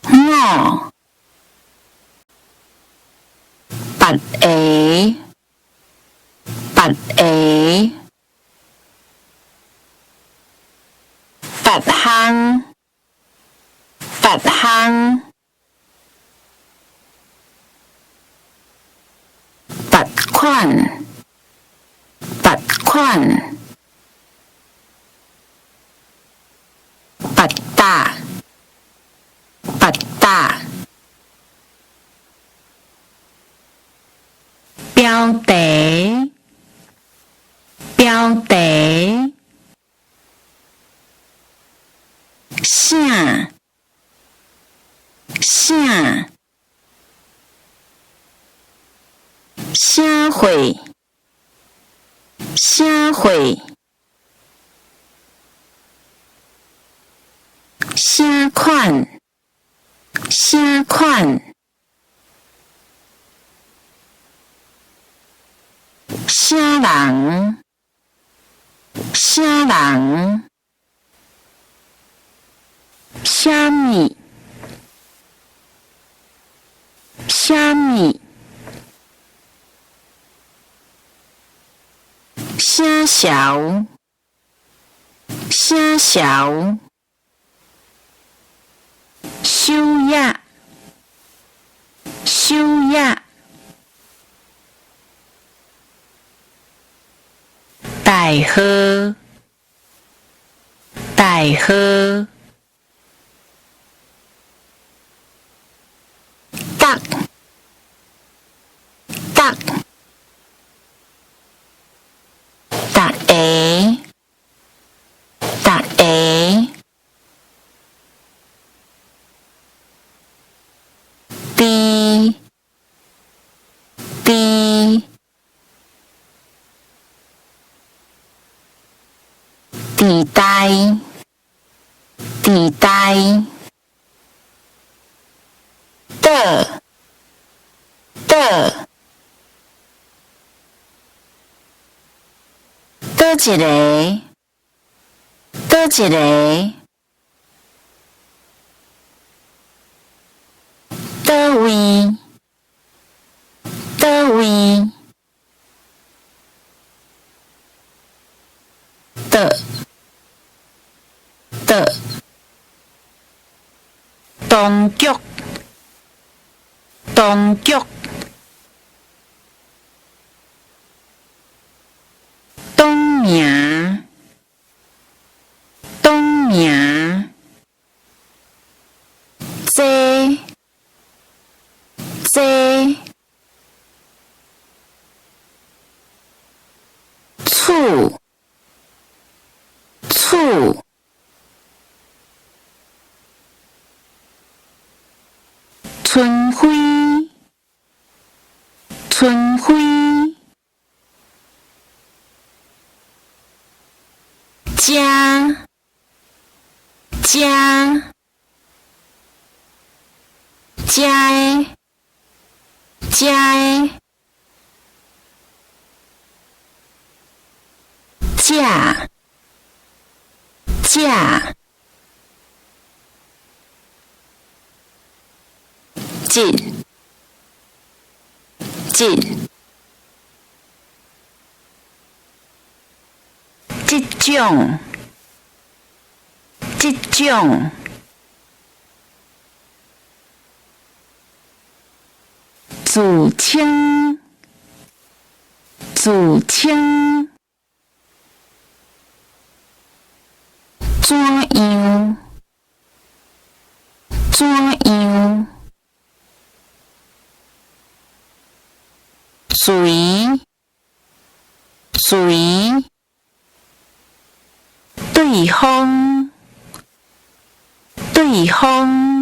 我拔鞋拔鞋拔项拔项拔款拔款拔大拔大标题标题啥啥社会社会啥款啥款啥人啥人虾米虾米虾小虾小修呀修呀大河大河角角大下大下低低地带地带的的倒一个倒一个倒位倒位的的当局当局当名当名这这厝厝春晖春晖家家家家架架进进这种这种自称自称怎样怎样随随对方对方